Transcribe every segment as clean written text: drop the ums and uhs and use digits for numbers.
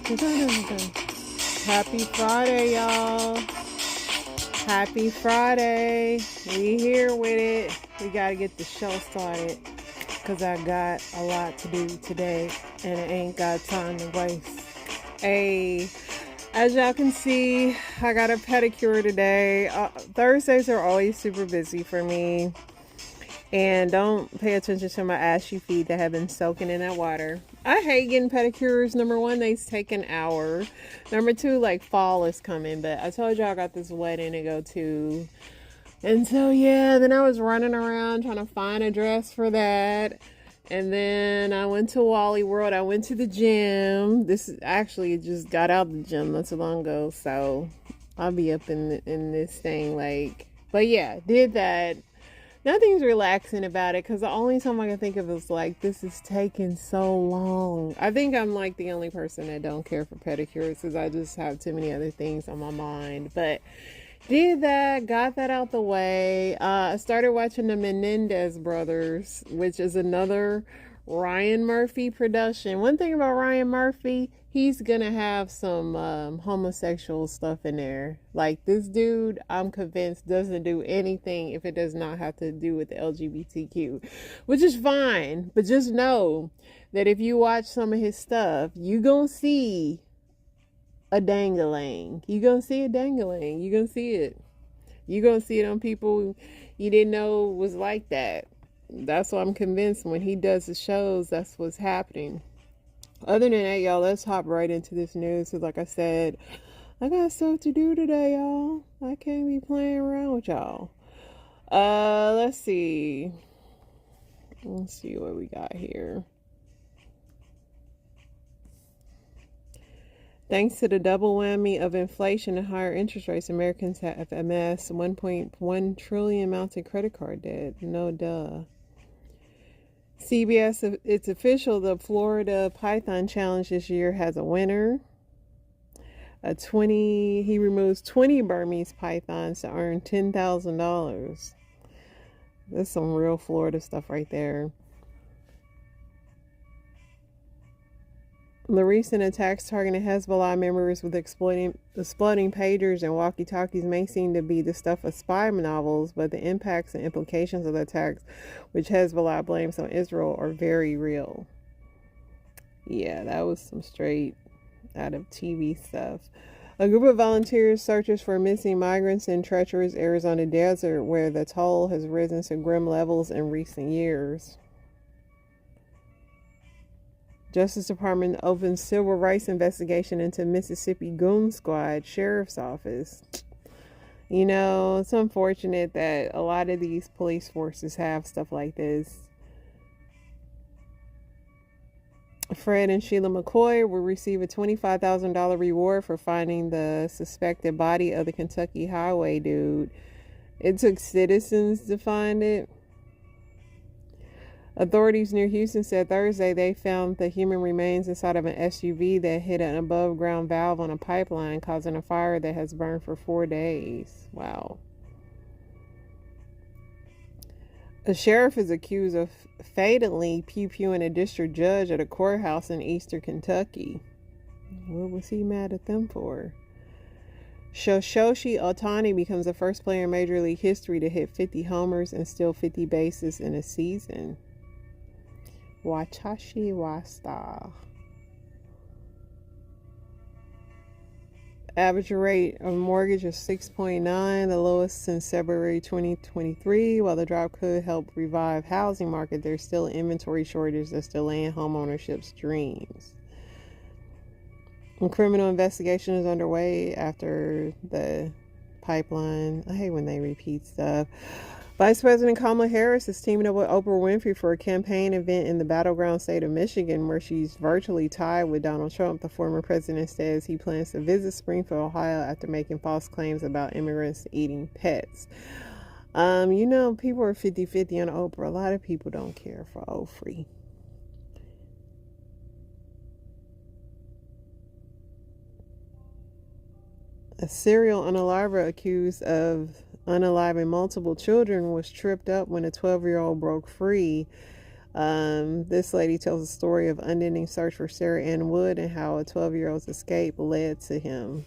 Happy Friday, y'all. Happy Friday. We here with it. We got to get the show started because I got a lot to do today and I ain't got time to waste. Hey, as y'all can see, I got a pedicure today. Thursdays are always super busy for me. And don't pay attention to my ashy feet that have been soaking in that water. I hate getting pedicures. Number one, they take an hour. Number two, like fall is coming. But I told y'all I got this wedding to go to. And so, yeah, then I was running around trying to find a dress for that. And then I went to Wally World. I went to the gym. This actually just got out of the gym not so long ago. So I'll be up in this thing like. But yeah, did that. Nothing's relaxing about it because the only time I can think of is like, this is taking so long. I think I'm like the only person that don't care for pedicures because I just have too many other things on my mind. But did that, got that out the way. I started watching the Menendez Brothers, which is another Ryan Murphy production. One thing about Ryan Murphy, he's gonna have some homosexual stuff in there. Like this dude, I'm convinced doesn't do anything if it does not have to do with the LGBTQ, which is fine. But just know that if you watch some of his stuff, you gonna see a dangling. You gonna see a dangling. You gonna see it. You gonna see it on people you didn't know was like that. That's why I'm convinced when he does the shows, that's what's happening. Other than that, y'all, let's hop right into this news. Because like I said, I got stuff to do today, y'all. I can't be playing around with y'all. Let's see. Let's see what we got here. Thanks to the double whammy of inflation and higher interest rates, Americans have amassed 1.1 trillion mounted credit card debt. No duh. CBS, it's official, the Florida Python Challenge this year has a winner. He removes 20 Burmese pythons to earn $10,000. That's some real Florida stuff right there. The recent attacks targeting Hezbollah members with exploding pagers and walkie-talkies may seem to be the stuff of spy novels, but the impacts and implications of the attacks, which Hezbollah blames on Israel, are very real. Yeah, that was some straight out of TV stuff. A group of volunteers searches for missing migrants in treacherous Arizona desert, where the toll has risen to grim levels in recent years. Justice Department opens civil rights investigation into Mississippi Goon Squad Sheriff's Office. You know, it's unfortunate that a lot of these police forces have stuff like this. Fred and Sheila McCoy will receive a $25,000 reward for finding the suspected body of the Kentucky highway dude. It took citizens to find it. Authorities near Houston said Thursday they found the human remains inside of an SUV that hit an above-ground valve on a pipeline, causing a fire that has burned for 4 days. Wow. A sheriff is accused of fatally pew-pewing a district judge at a courthouse in eastern Kentucky. What was he mad at them for? Shohei Ohtani becomes the first player in Major League history to hit 50 homers and steal 50 bases in a season. Watashi Wasta. Average rate of mortgage is 6.9, the lowest since February 2023. While the drop could help revive housing market, there's still an inventory shortage that's delaying homeownership's dreams. A criminal investigation is underway after the pipeline. I hate when they repeat stuff. Vice President Kamala Harris is teaming up with Oprah Winfrey for a campaign event in the battleground state of Michigan, where she's virtually tied with Donald Trump. The former president says he plans to visit Springfield, Ohio, after making false claims about immigrants eating pets. You know, people are 50-50 on Oprah. A lot of people don't care for Oprah. A serial unaliver accused of unaliving multiple children was tripped up when a 12-year-old broke free. This lady tells a story of unending search for Sarah Ann Wood and how a 12-year-old's escape led to him.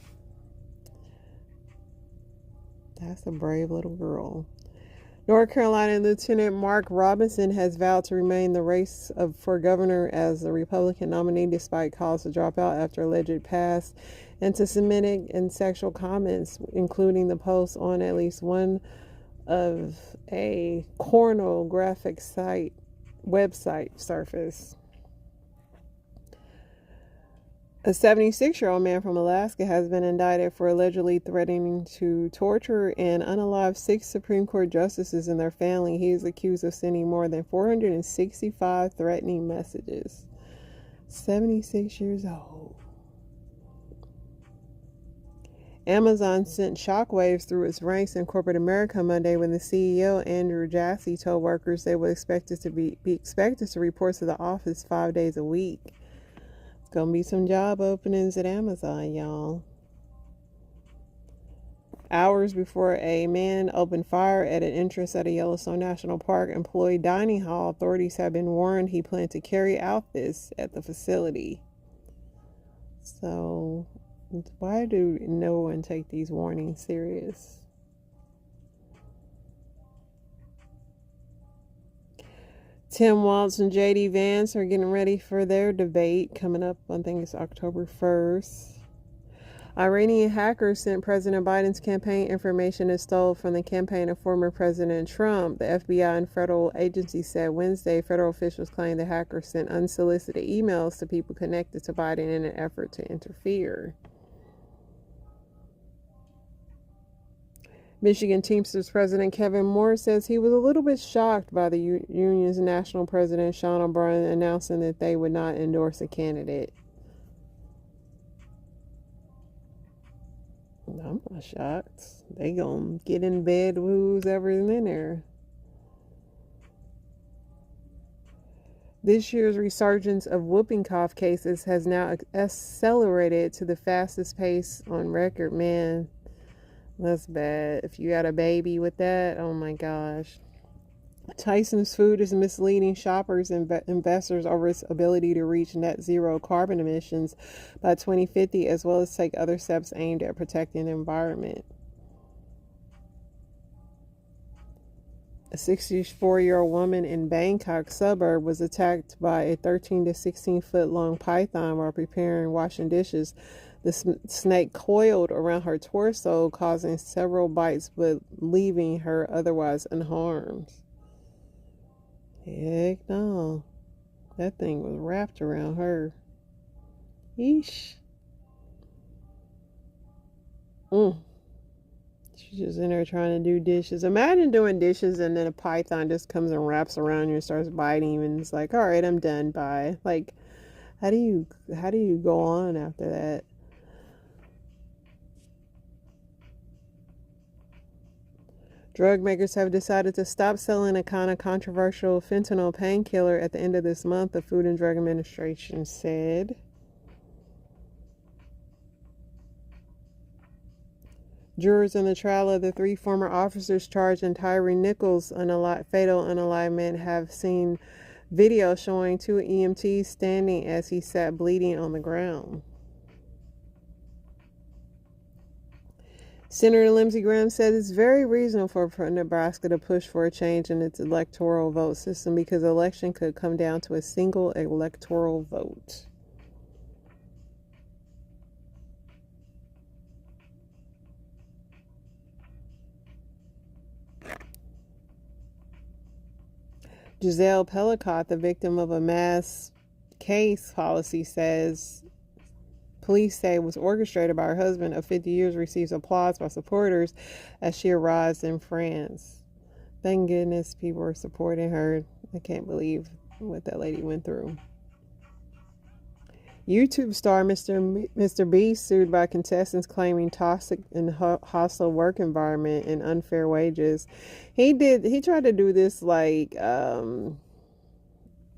That's a brave little girl. North Carolina Lieutenant Mark Robinson has vowed to remain the race for governor as the Republican nominee despite calls to drop out after alleged past anti-Semitic and sexual comments, including the post on at least one of a pornographic website surface. A 76-year-old man from Alaska has been indicted for allegedly threatening to torture and unalive 6 Supreme Court justices and their family. He is accused of sending more than 465 threatening messages. 76 years old. Amazon sent shockwaves through its ranks in corporate America Monday when the CEO, Andrew Jassy, told workers they were expected to be expected to report to the office 5 days a week. Gonna be some job openings at Amazon, y'all. Hours before a man opened fire at an entrance at a Yellowstone National Park employee dining hall, authorities have been warned he planned to carry out this at the facility. So, why do no one take these warnings serious? Tim Walz and J.D. Vance are getting ready for their debate coming up, I think it's October 1st. Iranian hackers sent President Biden's campaign information installed from the campaign of former President Trump. The FBI and federal agencies said Wednesday federal officials claimed the hackers sent unsolicited emails to people connected to Biden in an effort to interfere. Michigan Teamsters President Kevin Moore says he was a little bit shocked by the union's national president, Sean O'Brien, announcing that they would not endorse a candidate. I'm not shocked. They gonna get in bed with who's ever in there. This year's resurgence of whooping cough cases has now accelerated to the fastest pace on record. Man, that's bad. If you got a baby with that, oh my gosh. Tyson's food is misleading shoppers and investors over its ability to reach net zero carbon emissions by 2050, as well as take other steps aimed at protecting the environment. A 64-year-old woman in Bangkok suburb was attacked by a 13 to 16 foot long python while preparing washing dishes. The snake coiled around her torso, causing several bites but leaving her otherwise unharmed. Heck no. That thing was wrapped around her. Yeesh. She's just in there trying to do dishes. Imagine doing dishes and then a python just comes and wraps around you and starts biting you and it's like, all right, I'm done, bye. Like, how do you go on after that? Drug makers have decided to stop selling a kind of controversial fentanyl painkiller at the end of this month, the Food and Drug Administration said. Jurors in the trial of the 3 former officers charged in Tyree Nichols' fatal unalignment have seen video showing 2 EMTs standing as he sat bleeding on the ground. Senator Lindsey Graham said it's very reasonable for Nebraska to push for a change in its electoral vote system because the election could come down to a single electoral vote. Giselle Pellicott, the victim of a mass case policy, says police say was orchestrated by her husband of 50 years, receives applause by supporters as she arrives in France. Thank goodness people are supporting her. I can't believe what that lady went through. YouTube star Mr. Beast sued by contestants claiming toxic and hostile work environment and unfair wages. He tried to do this like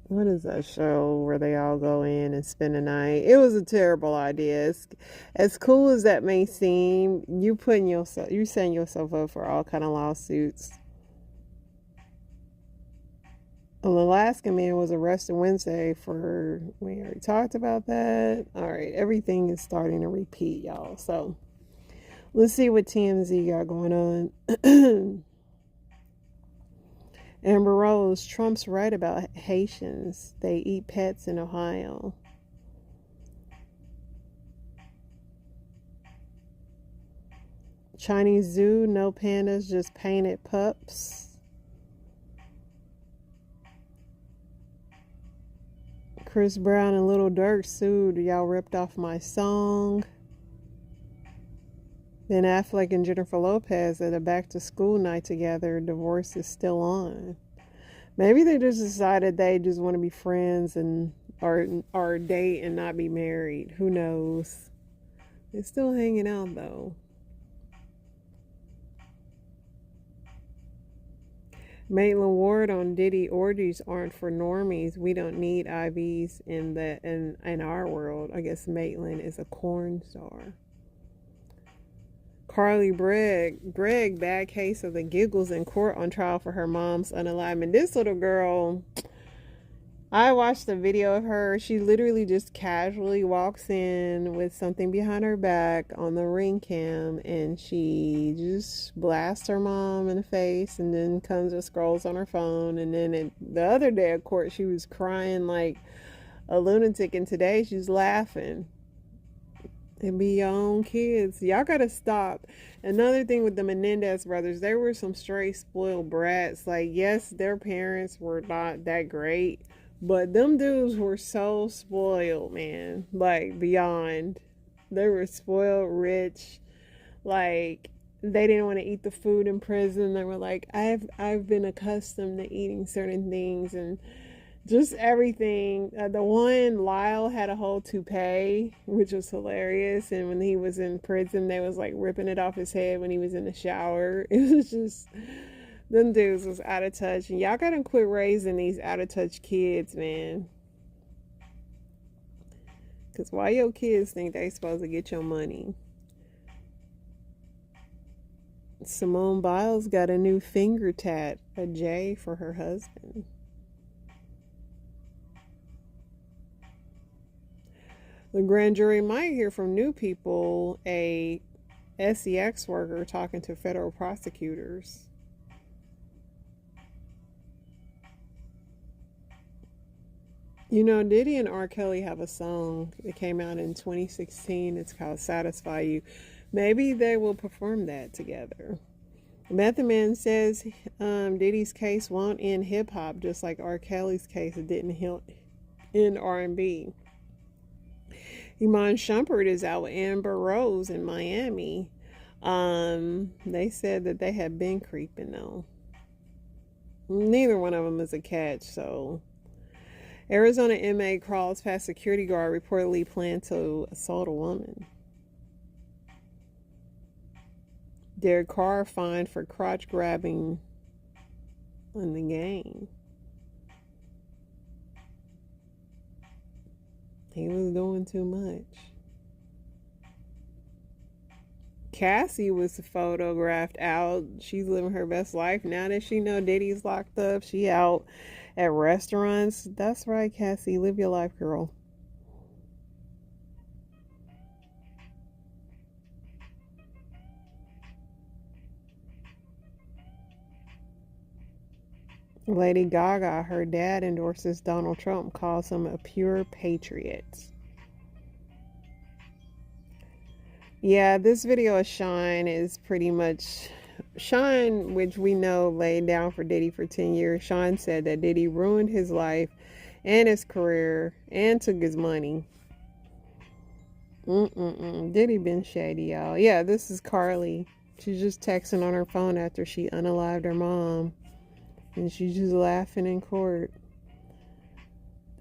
what is that show where they all go in and spend the night? It was a terrible idea. As cool as that may seem, you're setting yourself up for all kind of lawsuits. An Alaskan man was arrested Wednesday for, we already talked about that. All right, everything is starting to repeat, y'all. So let's see what TMZ got going on. Amber Rose, Trump's right about Haitians. They eat pets in Ohio. Chinese zoo, no pandas, just painted pups. Chris Brown and Lil Durk sued. Y'all ripped off my song. Ben Affleck and Jennifer Lopez at a back-to-school night together. Divorce is still on. Maybe they just decided they just want to be friends and or date and not be married. Who knows? They're still hanging out though. Maitland Ward on Diddy orgies aren't for normies. We don't need IVs in our world. I guess Maitland is a corn star. Carly Gregg, bad case of the giggles in court on trial for her mom's unalignment. This little girl, I watched a video of her. She literally just casually walks in with something behind her back on the Ring cam, and she just blasts her mom in the face, and then comes and scrolls on her phone. And then the other day at court, she was crying like a lunatic, and today she's laughing. And be your own kids. Y'all gotta stop. Another thing with the Menendez brothers, they were some straight spoiled brats. Like, yes, their parents were not that great, but them dudes were so spoiled, man. Like, beyond. They were spoiled, rich. Like, they didn't want to eat the food in prison. They were like, I've been accustomed to eating certain things, and just everything. The one, Lyle, had a whole toupee, which was hilarious. And when he was in prison, they was like ripping it off his head when he was in the shower. It was just, them dudes was out of touch. And y'all gotta quit raising these out of touch kids, man. Because why your kids think they supposed to get your money? Simone Biles got a new finger tat, a J for her husband. The grand jury might hear from new people, a SEX worker talking to federal prosecutors. You know, Diddy and R. Kelly have a song that came out in 2016. It's called Satisfy You. Maybe they will perform that together. Method Man says Diddy's case won't end hip-hop, just like R. Kelly's case didn't end R&B. Iman Shumpert is out with Amber Rose in Miami. They said that they had been creeping though. Neither one of them is a catch, so. Arizona inmate crawls past security guard, reportedly planned to assault a woman. Derek Carr fined for crotch grabbing in the game. He was doing too much. Cassie was photographed out. She's living her best life. Now that she know Diddy's locked up, she out at restaurants. That's right, Cassie. Live your life, girl. Lady Gaga, her dad endorses Donald Trump, calls him a pure patriot. Yeah, this video of Shine is pretty much Shine, which we know laid down for Diddy for 10 years. Shine said that Diddy ruined his life and his career and took his money. Diddy been shady, y'all. Yeah, this is Carly. She's just texting on her phone after she unalived her mom. And she's just laughing in court.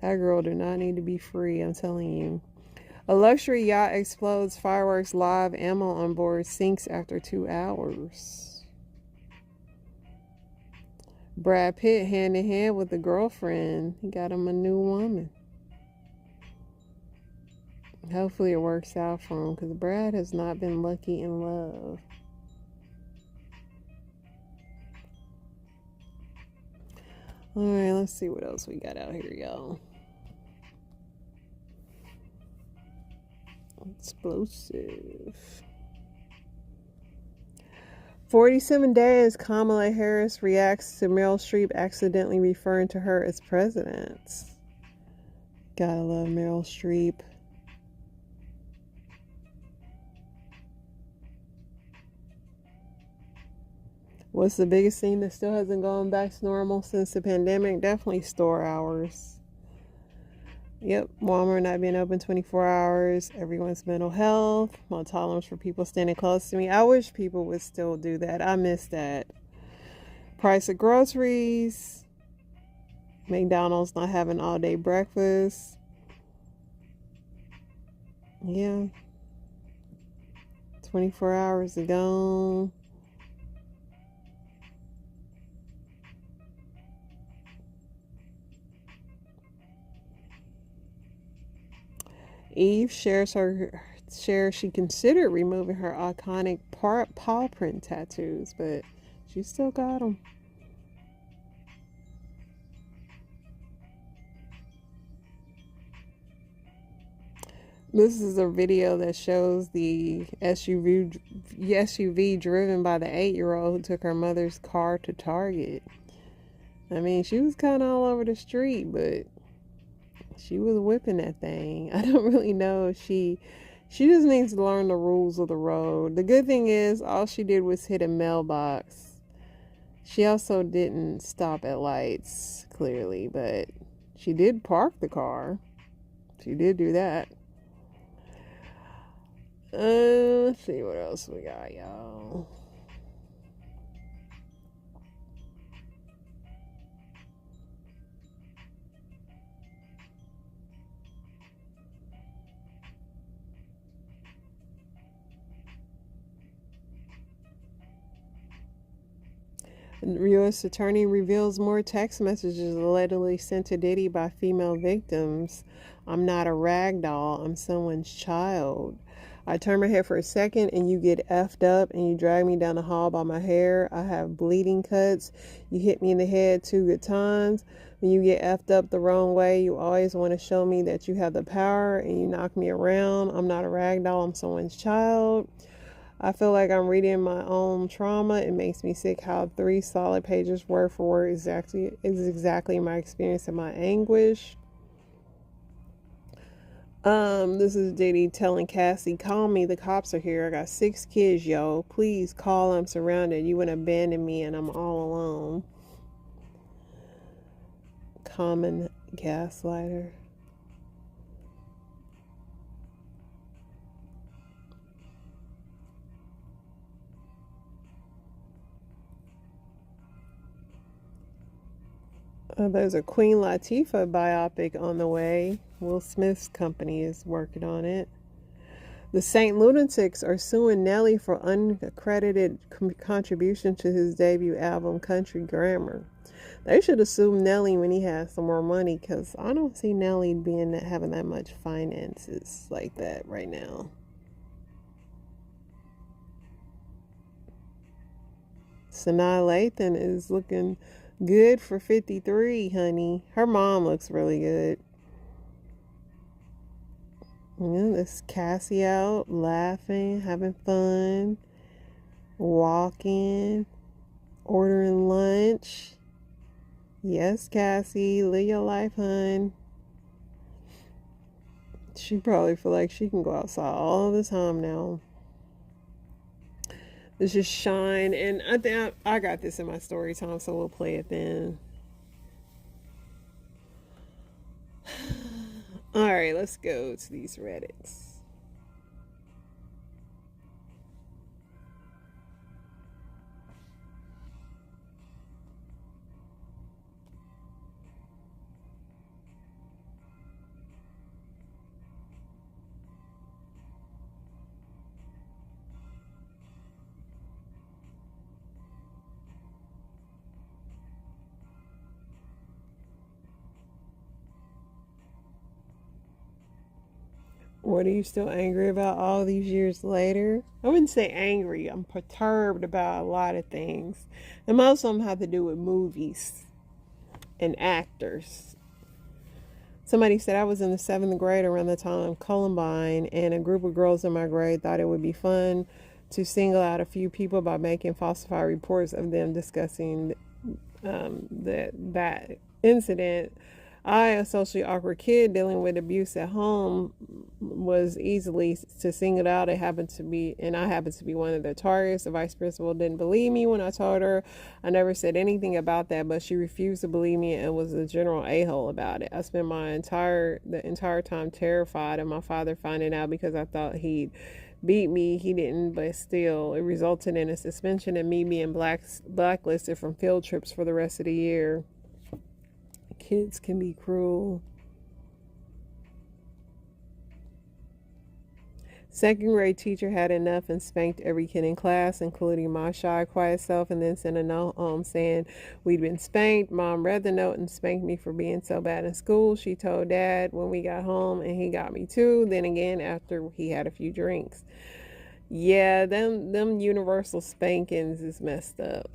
That girl did not need to be free, I'm telling you. A luxury yacht explodes, fireworks live, ammo on board sinks after 2 hours. Brad Pitt hand in hand with a girlfriend. He got him a new woman. Hopefully it works out for him, because Brad has not been lucky in love. Alright, let's see what else we got out here, y'all. Explosive. 47 days, Kamala Harris reacts to Meryl Streep accidentally referring to her as president. Gotta love Meryl Streep. What's the biggest thing that still hasn't gone back to normal since the pandemic? Definitely store hours. Yep, Walmart not being open 24 hours, everyone's mental health, my tolerance for people standing close to me. I wish people would still do that. I miss that. Price of groceries, McDonald's not having all-day breakfast. Yeah. 24 hours ago. Eve shares she considered removing her iconic paw print tattoos, but she still got them. This is a video that shows the SUV driven by the 8-year-old who took her mother's car to Target. I mean, she was kind of all over the street, but she was whipping that thing. I don't really know if she just needs to learn the rules of the road. The good thing is all she did was hit a mailbox. She also didn't stop at lights, clearly, but she did park the car. She did do that. Let's see what else we got, y'all. U.S. attorney reveals more text messages allegedly sent to Diddy by female victims. I'm not a rag doll. I'm someone's child. I turn my head for a second and you get effed up and you drag me down the hall by my hair. I have bleeding cuts. You hit me in the head 2 good times. When you get effed up the wrong way, you always want to show me that you have the power and you knock me around. I'm not a rag doll. I'm someone's child. I feel like I'm reading my own trauma. It makes me sick how 3 solid pages word for word is exactly my experience and my anguish. This is Diddy telling Cassie, call me, the cops are here. I got 6 kids, yo. Please call, I'm surrounded. You wouldn't abandon me and I'm all alone. Common gaslighter. There's a Queen Latifah biopic on the way. Will Smith's company is working on it. The Saint Lunatics are suing Nelly for uncredited contribution to his debut album, Country Grammar. They should have sued Nelly when he has some more money, because I don't see Nelly having that much finances like that right now. Sanaa Lathan is looking good for 53, honey. Her mom looks really good. Yeah, this Cassie out, laughing, having fun, walking, ordering lunch. Yes, Cassie, live your life, hun. She probably feel like she can go outside all the time now. This is Shine, and I think I got this in my story time, so we'll play it then. Alright, let's go to these Reddits. What are you still angry about all these years later? I wouldn't say angry. I'm perturbed about a lot of things. And most of them have to do with movies and actors. Somebody said I was in the 7th grade around the time of Columbine, and a group of girls in my grade thought it would be fun to single out a few people by making falsified reports of them discussing that incident. I, a socially awkward kid dealing with abuse at home, was easily to single out. I happened to be one of the targets. The vice principal didn't believe me when I told her. I never said anything about that, but she refused to believe me and was a general a-hole about it. I spent the entire time terrified of my father finding out because I thought he'd beat me. He didn't, but still, it resulted in a suspension and me being blacklisted from field trips for the rest of the year. Kids can be cruel. 2nd grade teacher had enough and spanked every kid in class, including my shy, quiet self, and then sent a note home saying we'd been spanked. Mom read the note and spanked me for being so bad in school. She told Dad when we got home, and he got me too. Then again after he had a few drinks. Yeah, them universal spankings is messed up.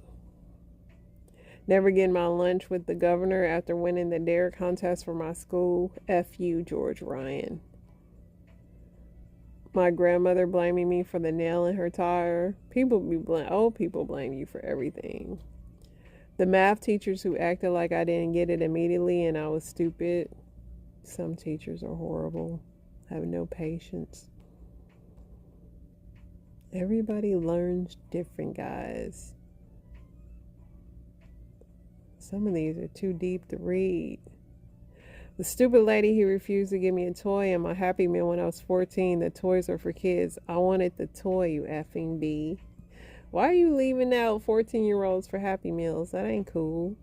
Never getting my lunch with the governor after winning the dare contest for my school. F you, George Ryan. My grandmother blaming me for the nail in her tire. Old people blame you for everything. The math teachers who acted like I didn't get it immediately and I was stupid. Some teachers are horrible. Have no patience. Everybody learns different, guys. Some of these are too deep to read. The stupid lady who refused to give me a toy and my Happy Meal when I was 14. The toys were for kids. I wanted the toy, you effing bee. Why are you leaving out 14-year-olds for Happy Meals? That ain't cool.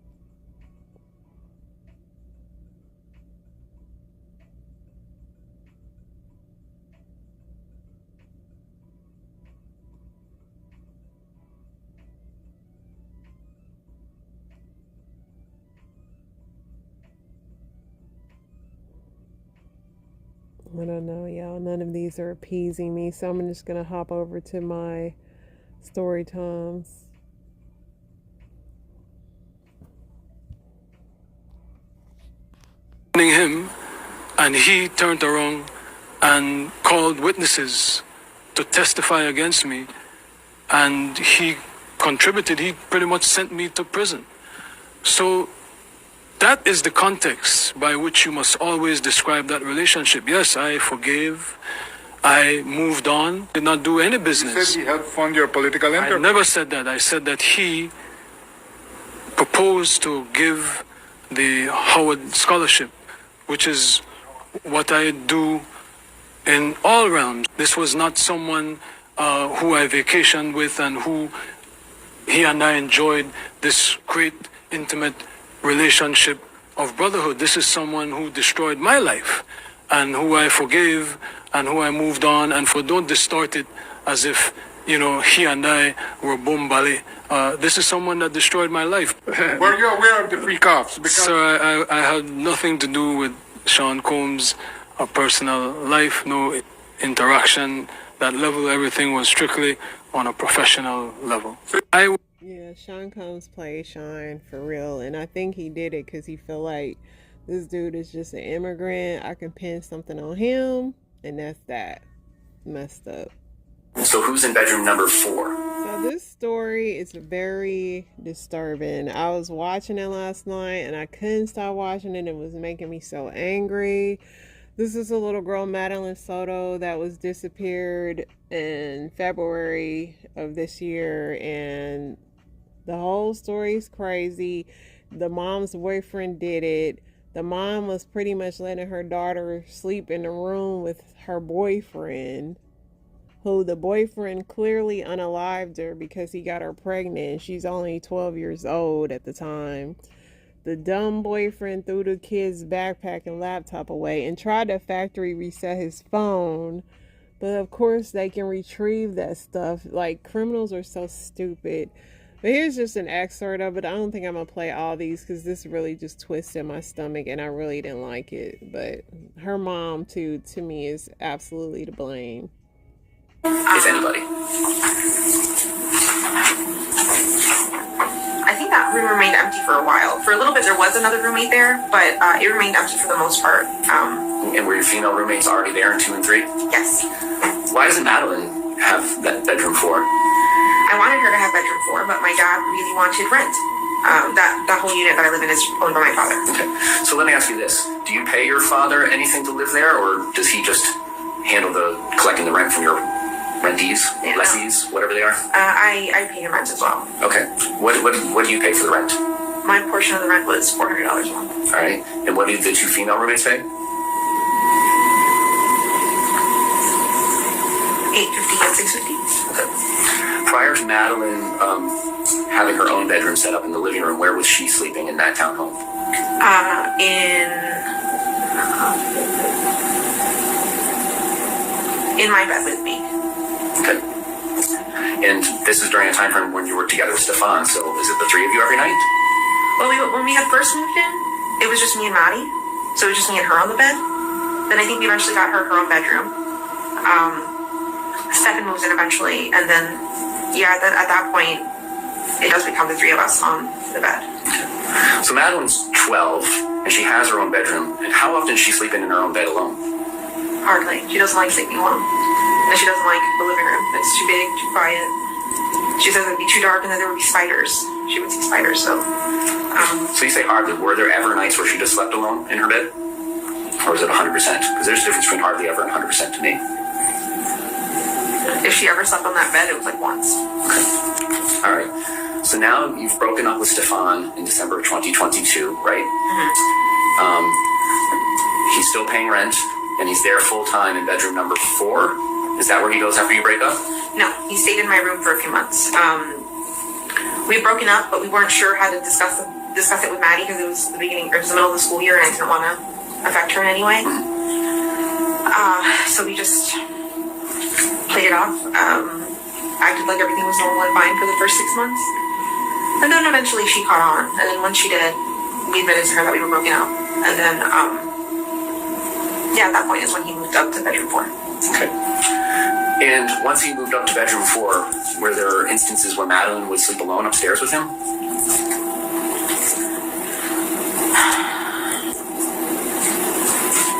I don't know, y'all. None of these are appeasing me, so I'm just going to hop over to my story times. Him, and he turned around and called witnesses to testify against me, and he pretty much sent me to prison. So that is the context by which you must always describe that relationship. Yes, I forgave. I moved on. Did not do any business. You said he helped fund your political enterprise. I never said that. I said that he proposed to give the Howard Scholarship, which is what I do in all realms. This was not someone who I vacationed with and who he and I enjoyed this great intimate relationship of brotherhood. This is someone who destroyed my life and who I forgave and who I moved on. And don't distort it as if, he and I were bombali. This is someone that destroyed my life. Were you aware of the free cops? Sir, I had nothing to do with Sean Combs' personal life, no interaction. That level, everything was strictly on a professional level. Yeah, Sean Combs played Sean for real, and I think he did it because he felt like this dude is just an immigrant. I can pin something on him, and that's that. Messed up. So who's in bedroom number 4? So this story is very disturbing. I was watching it last night, and I couldn't stop watching it. It was making me so angry. This is a little girl, Madeline Soto, that was disappeared in February of this year, and the whole story is crazy. The mom's boyfriend did it. The mom was pretty much letting her daughter sleep in the room with her boyfriend, who the boyfriend clearly unalived her because he got her pregnant. She's only 12 years old at the time. The dumb boyfriend threw the kid's backpack and laptop away and tried to factory reset his phone. But of course they can retrieve that stuff. Like, criminals are so stupid. But here's just an excerpt of it. I don't think I'm going to play all these because this really just twisted my stomach and I really didn't like it. But her mom, too, to me, is absolutely to blame. If anybody. I think that room remained empty for a while. For a little bit, there was another roommate there, but it remained empty for the most part. And were your female roommates already there in 2 and 3? Yes. Why doesn't Madeline have that bedroom 4? I wanted her to have bedroom 4, but my dad really wanted rent. That whole unit that I live in is owned by my father. Okay. So let me ask you this. Do you pay your father anything to live there, or does he just handle collecting the rent from your rentees, Yeah. lessees, whatever they are? I pay him rent as well. Okay. What do you pay for the rent? My portion of the rent was $400 a month. All right. And what did the 2 female roommates pay? $850 and $650. Okay. Prior to Madeline having her own bedroom set up in the living room, where was she sleeping in that townhome? In my bed with me. Okay. And this is during a time frame when you were together with Stefan, so is it the 3 of you every night? Well, when we had first moved in, it was just me and Maddie. So it was just me and her on the bed. Then I think we eventually got her own bedroom. Stefan moves in eventually, and then, yeah, at that point, it does become the 3 of us on the bed. So Madeline's 12, and she has her own bedroom. And how often is she sleeping in her own bed alone? Hardly. She doesn't like sleeping alone. And she doesn't like the living room. It's too big, too quiet. She says it would be too dark and then there would be spiders. She would see spiders, so... So you say hardly. Were there ever nights where she just slept alone in her bed? Or is it 100%? Because there's a difference between hardly ever and 100% to me. If she ever slept on that bed, it was like once. Okay. All right. So now you've broken up with Stefan in December of 2022, right? Mm-hmm. He's still paying rent, and he's there full-time in bedroom number 4. Is that where he goes after you break up? No, he stayed in my room for a few months. We had broken up, but we weren't sure how to discuss it with Maddie because it was the middle of the school year and I didn't want to affect her in any way. So we just played it off, acted like everything was normal and fine for the first 6 months. And then eventually she caught on, and then once she did, we admitted to her that we were broken up. And then, at that point is when he moved up to bedroom 4. Okay. And once he moved up to bedroom 4, were there instances where Madeline would sleep alone upstairs with him?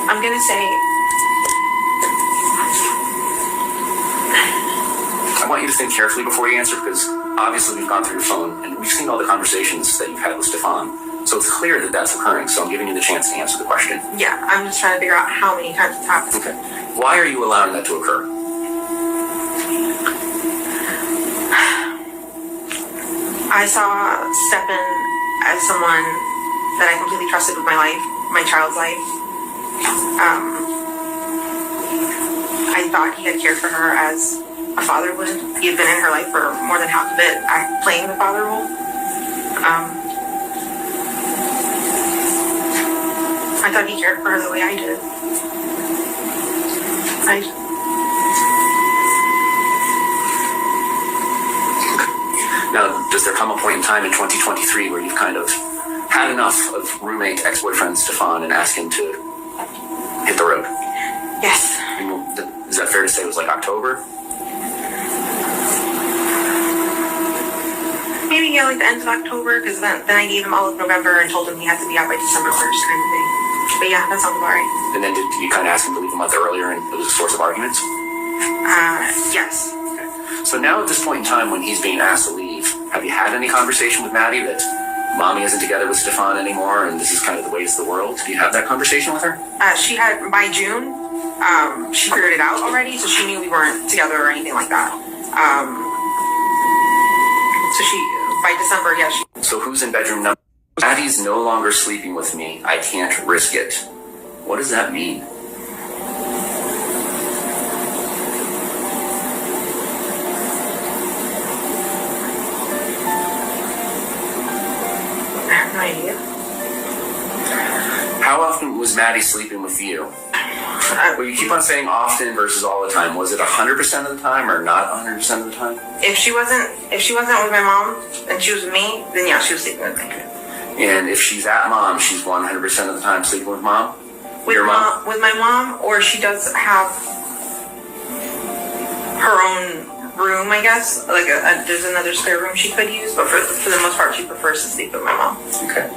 I'm gonna say... I want you to think carefully before you answer, because obviously we've gone through your phone and we've seen all the conversations that you've had with Stefan. So it's clear that that's occurring, so I'm giving you the chance to answer the question. Yeah, I'm just trying to figure out how many times it's happened. Okay. Why are you allowing that to occur? I saw Stefan as someone that I completely trusted with my life, my child's life. I thought he had cared for her as a father would. He had been in her life for more than half of it, playing the father role. I thought he cared for her the way I did. Now, does there come a point in time in 2023 where you've kind of had enough of roommate ex-boyfriend Stefan and asked him to hit the road? Yes. Is that fair to say it was like October? Maybe like the end of October, because then I gave him all of November and told him he had to be out by December 1st kind of thing. But yeah, that sounds about right. And then did you kind of ask him to leave a month earlier and it was a source of arguments? Yes. Okay. So now at this point in time when he's being asked to leave, have you had any conversation with Maddie that mommy isn't together with Stefan anymore and this is kind of the ways of the world? Do you have that conversation with her? She had, by June, she figured it out already, so she knew we weren't together or anything like that. So by December, yeah. So who's in bedroom number? Maddie's no longer sleeping with me. I can't risk it. What does that mean? I have no idea. How often was Maddie sleeping with you? Well, you keep on saying often versus all the time. Was it 100% of the time or not 100% of the time? If she wasn't with my mom and she was with me, then yeah, she was sleeping with me. And if she's at mom, she's 100% of the time sleeping with mom? With Your mom? With my mom, or she does have her own room, I guess. Like there's another spare room she could use, but for the most part, she prefers to sleep with my mom. Okay.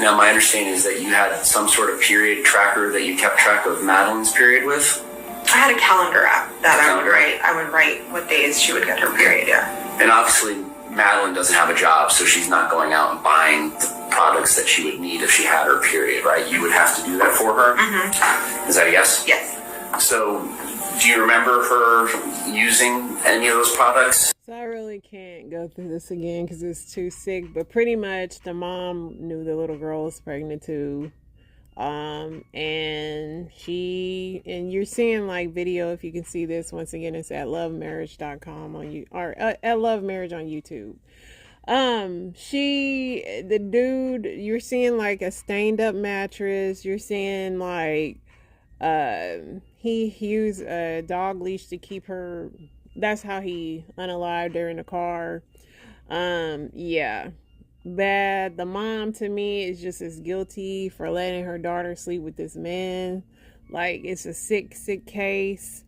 Now, my understanding is that you had some sort of period tracker that you kept track of Madeline's period with. I had a calendar app that I would write what days she would get her period. Yeah. And obviously, Madeline doesn't have a job, so she's not going out and buying the products that she would need if she had her period, right? You would have to do that for her. Mm-hmm. Is that a yes? Yes. So, do you remember her using any of those products? So I really can't go through this again because it's too sick. But pretty much the mom knew the little girl was pregnant too. And you're seeing like video, if you can see this, once again, it's at lovemarriage.com or at Love Marriage on YouTube. The dude, you're seeing like a stained up mattress. You're seeing like, he used a dog leash to keep her. That's how he unalived her in the car. Yeah. Bad. The mom, to me, is just as guilty for letting her daughter sleep with this man. Like, it's a sick case.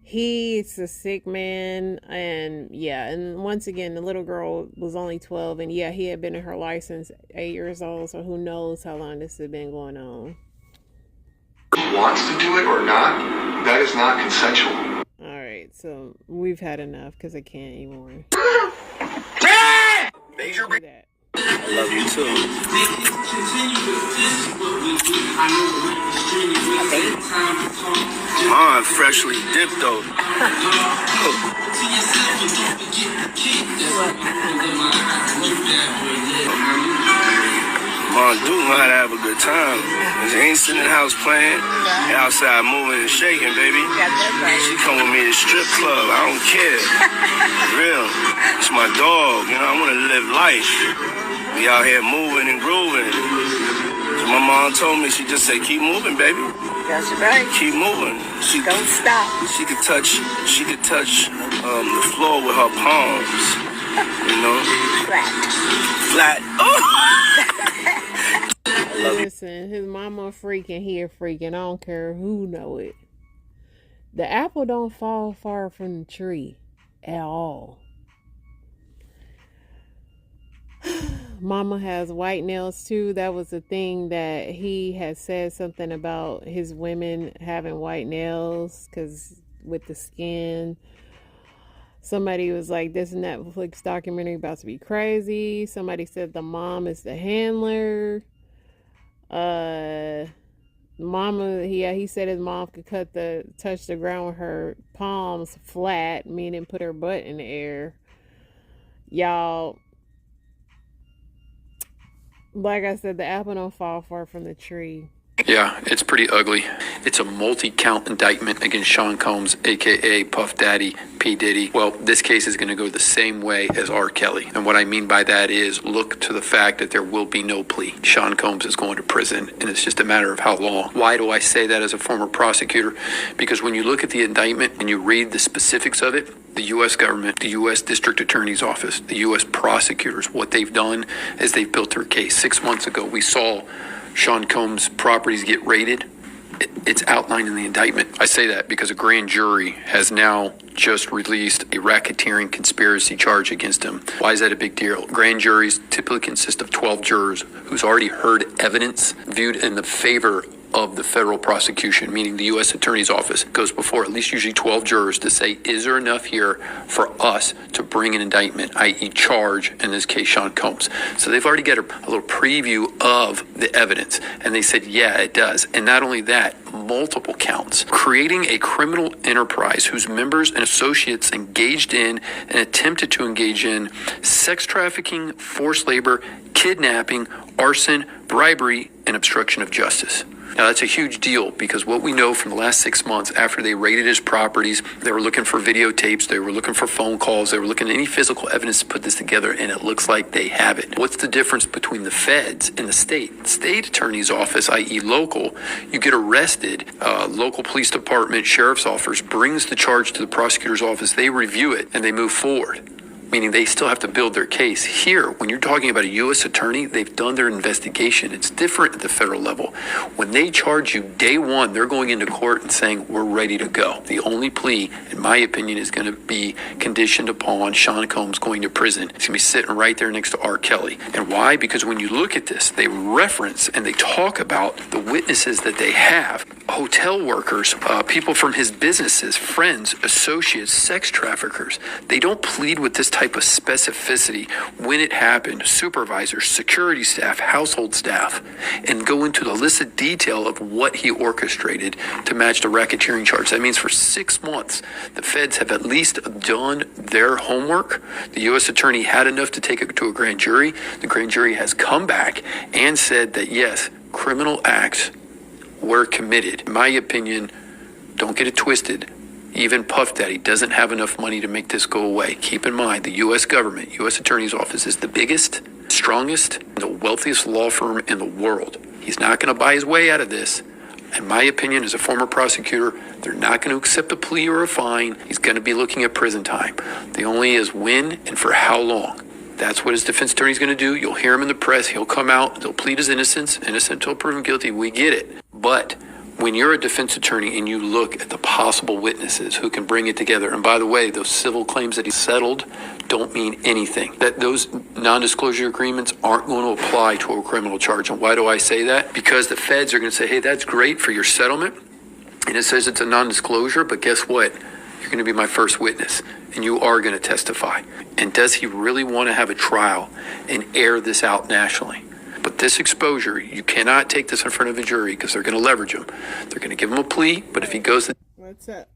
He's a sick man. And yeah, and once again, the little girl was only 12, and yeah, he had been in her life since 8 years old, so who knows how long this had been going on. Wants to do it or not, that is not consensual. Alright, so we've had enough because I can't anymore. Major that. I love you too. Mine freshly dipped though. Mom do know how to have a good time. She ain't sitting in the house playing. And outside moving and shaking, baby. She come with me to the strip club. I don't care. Real. It's my dog. You know, I want to live life. We out here moving and grooving. So my mom told me, she just said, keep moving, baby. That's right. Keep moving. Don't stop. She could touch the floor with her palms. You know? Flat. Oh! Listen, his mama a freak and he a freak, and I don't care who know it. The apple don't fall far from the tree at all. Mama has white nails too. That was a thing that he had said something about his women having white nails because with the skin. Somebody was like, this Netflix documentary about to be crazy. Somebody said the mom is the handler. Mama, he said his mom could touch the ground with her palms flat, meaning put her butt in the air. Y'all, like I said, the apple don't fall far from the tree. Yeah, it's pretty ugly. It's a multi-count indictment against Sean Combs, a.k.a. Puff Daddy, P. Diddy. Well, this case is going to go the same way as R. Kelly. And what I mean by that is look to the fact that there will be no plea. Sean Combs is going to prison, and it's just a matter of how long. Why do I say that as a former prosecutor? Because when you look at the indictment and you read the specifics of it, the U.S. government, the U.S. District Attorney's Office, the U.S. prosecutors, what they've done is they've built their case. 6 months ago, we saw Sean Combs' properties get raided. It's outlined in the indictment. I say that because a grand jury has now just released a racketeering conspiracy charge against him. Why is that a big deal? Grand juries typically consist of 12 jurors who's already heard evidence viewed in the favor of the federal prosecution, meaning the U.S. Attorney's Office goes before at least usually 12 jurors to say, is there enough here for us to bring an indictment, i.e. charge, in this case, Sean Combs. So they've already got a little preview of the evidence, and they said, yeah, it does. And not only that, multiple counts. Creating a criminal enterprise whose members and associates engaged in and attempted to engage in sex trafficking, forced labor, kidnapping, arson, bribery, and obstruction of justice. Now, that's a huge deal because what we know from the last 6 months after they raided his properties, they were looking for videotapes, they were looking for phone calls, they were looking at any physical evidence to put this together, and it looks like they have it. What's the difference between the feds and the state? The state attorney's office, i.e. local, you get arrested, local police department, sheriff's office brings the charge to the prosecutor's office, they review it, and they move forward. meaning they still have to build their case. Here, when you're talking about a U.S. attorney, they've done their investigation. It's different at the federal level. When they charge you day one, they're going into court and saying, we're ready to go. The only plea, in my opinion, is going to be conditioned upon Sean Combs going to prison. He's going to be sitting right there next to R. Kelly. And why? Because when you look at this, they reference and they talk about the witnesses that they have. Hotel workers, people from his businesses, friends, associates, sex traffickers. They don't plead with this type of specificity when it happened. Supervisors, security staff, household staff, and go into the list of detail of what he orchestrated to match the racketeering charge. That means for 6 months, the feds have at least done their homework. The U.S. attorney had enough to take it to a grand jury. The grand jury has come back and said that, yes, criminal acts were committed. In my opinion, don't get it twisted. Even Puff Daddy doesn't have enough money to make this go away. Keep in mind, the U.S. government, U.S. Attorney's Office is the biggest, strongest, and the wealthiest law firm in the world. He's not going to buy his way out of this. In my opinion, as a former prosecutor, they're not going to accept a plea or a fine. He's going to be looking at prison time. The only is when and for how long. That's what his defense attorney is going to do. You'll hear him in the press. He'll come out. They'll plead his innocence. Innocent until proven guilty. We get it. But when you're a defense attorney and you look at the possible witnesses who can bring it together, and by the way, those civil claims that he settled don't mean anything. That those non-disclosure agreements aren't going to apply to a criminal charge. And why do I say that? Because the feds are going to say, hey, that's great for your settlement. And it says it's a non-disclosure, but guess what? You're going to be my first witness, and you are going to testify. And does he really want to have a trial and air this out nationally? But this exposure, you cannot take this in front of a jury because they're going to leverage him. They're going to give him a plea, but if he goes to... What's up?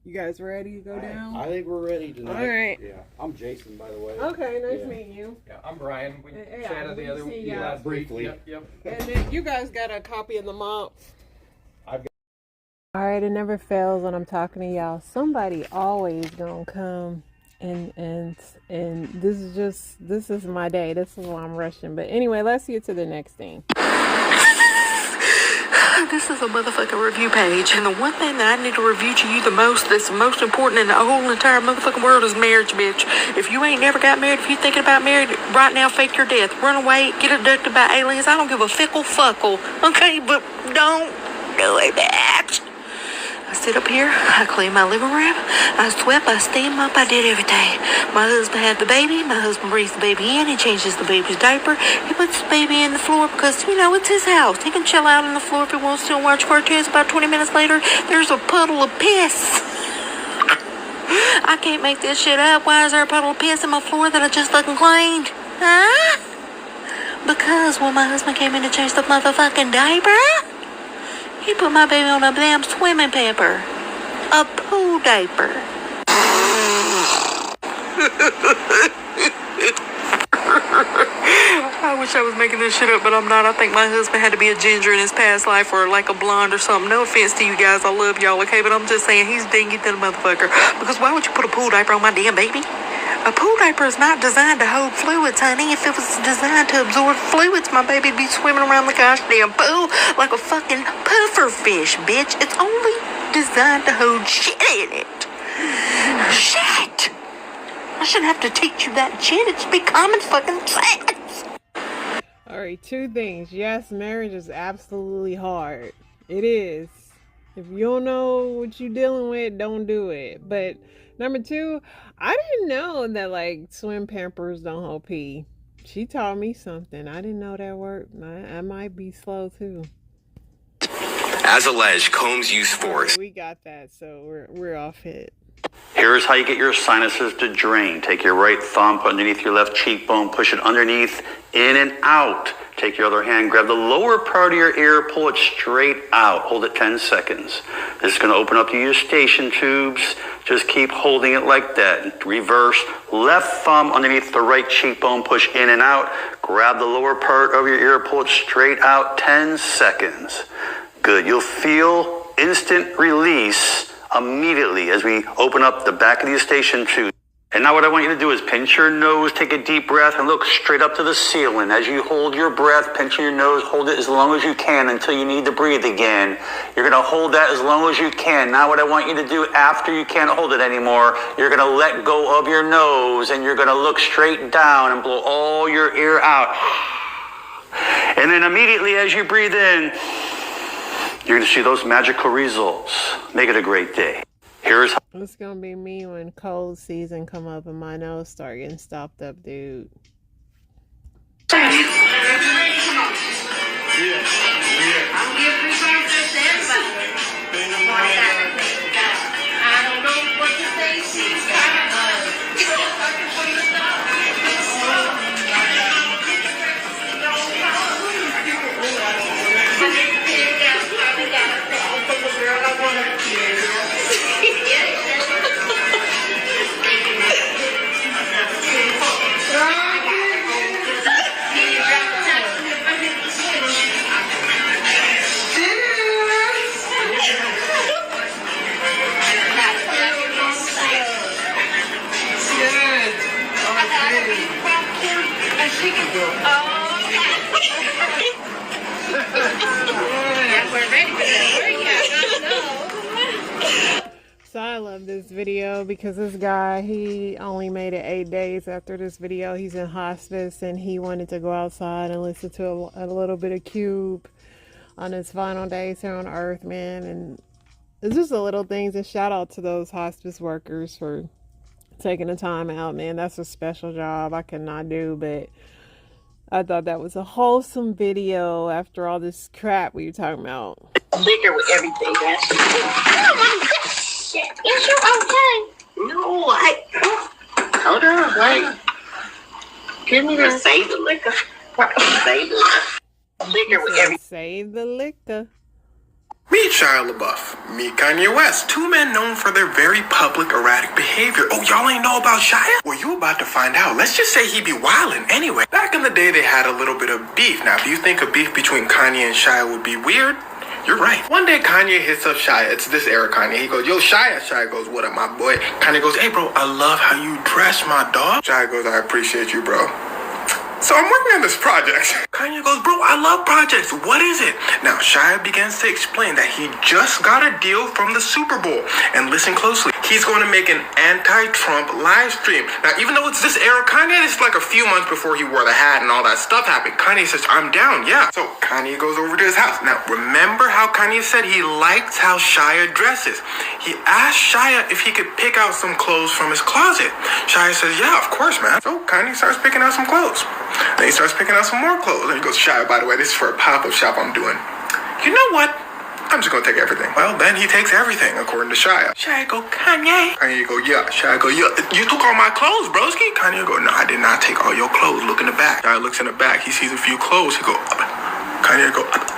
You guys ready to go down? I think we're ready tonight. All right. Yeah. I'm Jason, by the way. Okay, nice meeting you. Yeah, I'm Brian. We chatted we the other see week ya. last Briefly. week. Yep. And then you guys got a copy of the month. I've got... All right, it never fails when I'm talking to y'all. Somebody always gonna come and this is my day. This is why I'm rushing. But anyway, let's get to the next thing. This is a motherfucking review page, and the one thing that I need to review to you the most, that's most important in the whole entire motherfucking world, is marriage, bitch. If you ain't never got married, if you thinking about marriage right now, fake your death, run away, get abducted by aliens. I don't give a fickle fuckle, okay? But don't do it, bitch. I sit up here, I clean my living room, I swept, I steam up, I did everything. My husband had the baby, my husband brings the baby in, he changes the baby's diaper, he puts the baby in the floor because, you know, it's his house. He can chill out on the floor if he wants to and watch cartoons. About 20 minutes later, there's a puddle of piss. I can't make this shit up. Why is there a puddle of piss in my floor that I just fucking cleaned? Huh? Because when my husband came in to change the motherfucking diaper, he put my baby on a damn swimming pamper. A pool diaper. I wish I was making this shit up, but I'm not. I think my husband had to be a ginger in his past life or like a blonde or something. No offense to you guys. I love y'all, okay? But I'm just saying he's dingy than a motherfucker. Because why would you put a pool diaper on my damn baby? A pool diaper is not designed to hold fluids, honey. If it was designed to absorb fluids, my baby'd be swimming around the gosh damn pool like a fucking puffer fish, bitch. It's only designed to hold shit in it. Shit! I shouldn't have to teach you that shit. It should be common fucking sense. Alright, two things. Yes, marriage is absolutely hard. It is. If you don't know what you're dealing with, don't do it. But number two, I didn't know that like swim pampers don't hold pee. She taught me something. I didn't know that worked. I might be slow too. As alleged, Combs used force. We got that, so we're off hit. Here's how you get your sinuses to drain. Take your right thumb, put underneath your left cheekbone, push it underneath, in and out. Take your other hand, grab the lower part of your ear, pull it straight out. Hold it 10 seconds. This is going to open up your eustachian tubes. Just keep holding it like that. Reverse, left thumb underneath the right cheekbone, push in and out. Grab the lower part of your ear, pull it straight out, 10 seconds. Good. You'll feel instant release immediately as we open up the back of the eustachian tube. And now what I want you to do is pinch your nose, take a deep breath, and look straight up to the ceiling. As you hold your breath, pinch your nose, hold it as long as you can until you need to breathe again. You're going to hold that as long as you can. Now what I want you to do after you can't hold it anymore, you're going to let go of your nose, and you're going to look straight down and blow all your air out. And then immediately as you breathe in, you're going to see those magical results. Make it a great day. Here's how. It's gonna be me when cold season come up and my nose start getting stopped up, dude. So I love this video because this guy, he only made it 8 days after this video. He's in hospice and he wanted to go outside and listen to a little bit of Cube on his final days here on Earth, man. And it's just the little things. And shout out to those hospice workers for taking the time out, man. That's a special job I could not do, but I thought that was a wholesome video after all this crap we were talking about. Liquor with everything, man. Oh my gosh. Is you okay? No, hold on, wait. Give me the save the liquor. Save the liquor with everything. Save the liquor. Meet Shia LaBeouf. Meet Kanye West. Two men known for their very public erratic behavior. Oh, y'all ain't know about Shia? Well, you about to find out. Let's just say he be wildin'. Anyway, back in the day, they had a little bit of beef. Now, do you think a beef between Kanye and Shia would be weird? You're right. One day, Kanye hits up Shia. It's this era Kanye. He goes, yo, Shia. Shia goes, what up, my boy? Kanye goes, hey, bro, I love how you dress, my dog. Shia goes, I appreciate you, bro. So I'm working on this project. Kanye goes, bro, I love projects. What is it? Now, Shia begins to explain that he just got a deal from the Super Bowl. And listen closely. He's going to make an anti-Trump live stream. Now, even though it's this era, Kanye, it's like a few months before he wore the hat and all that stuff happened. Kanye says, I'm down, yeah. So Kanye goes over to his house. Now, remember how Kanye said he liked how Shia dresses. He asked Shia if he could pick out some clothes from his closet. Shia says, yeah, of course, man. So Kanye starts picking out some clothes. Then he starts picking out some more clothes. And he goes, Shia, by the way, this is for a pop-up shop I'm doing. You know what? I'm just gonna take everything. Well, then he takes everything, according to Shia. Shia go, Kanye. Kanye go, yeah. Shia go, yeah. You took all my clothes, broski. Kanye go, no, I did not take all your clothes. Look in the back. Shia looks in the back. He sees a few clothes. He go, up. Kanye go, up.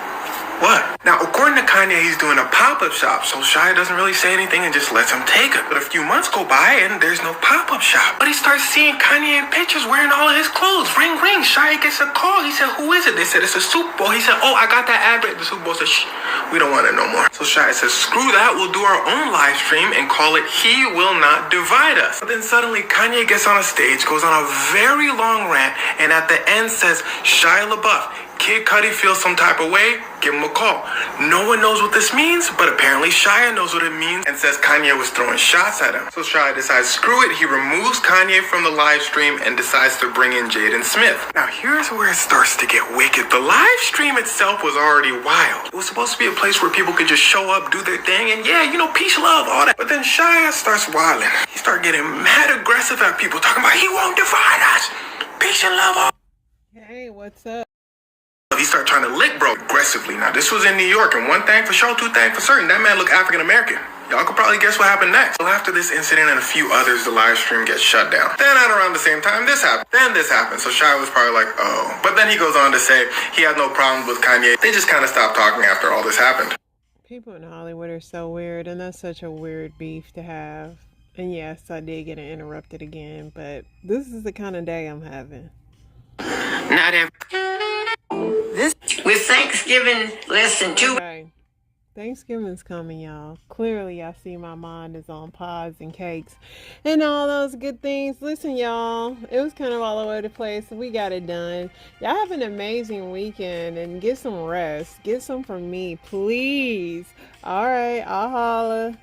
What? Now, according to Kanye, he's doing a pop-up shop, so Shia doesn't really say anything and just lets him take it. But a few months go by and there's no pop-up shop. But he starts seeing Kanye in pictures wearing all of his clothes. Ring, ring. Shia gets a call. He said, who is it? They said, it's a Super Bowl. He said, oh, I got that address. The Super Bowl said, shh, we don't want it no more. So Shia says, screw that. We'll do our own live stream and call it He Will Not Divide Us. But then suddenly Kanye gets on a stage, goes on a very long rant, and at the end says, Shia LaBeouf, Kid Cudi feels some type of way, give him a call. No one knows what this means, but apparently Shia knows what it means and says Kanye was throwing shots at him. So Shia decides, screw it, he removes Kanye from the live stream and decides to bring in Jaden Smith. Now here's where it starts to get wicked. The live stream itself was already wild. It was supposed to be a place where people could just show up, do their thing, and yeah, you know, peace, love, all that. But then Shia starts wilding. He starts getting mad aggressive at people, talking about he won't divide us. Peace and love, all. Hey, what's up? He started trying to lick bro aggressively. Now, this was in New York, and one thing for sure, two things for certain, that man looked African-American. Y'all could probably guess what happened next. So after this incident and a few others, the live stream gets shut down. Then at around the same time, this happened. Then this happened. So Shia was probably like, oh. But then he goes on to say he had no problems with Kanye. They just kind of stopped talking after all this happened. People in Hollywood are so weird, and that's such a weird beef to have. And yes, I did get interrupted again, but this is the kind of day I'm having. Not every. This with Thanksgiving less than 2. Okay. Thanksgiving's coming, y'all. Clearly, I see my mind is on pies and cakes and all those good things. Listen, y'all, it was kind of all over the place. We got it done. Y'all have an amazing weekend and get some rest. Get some from me, please. All right, I'll holla.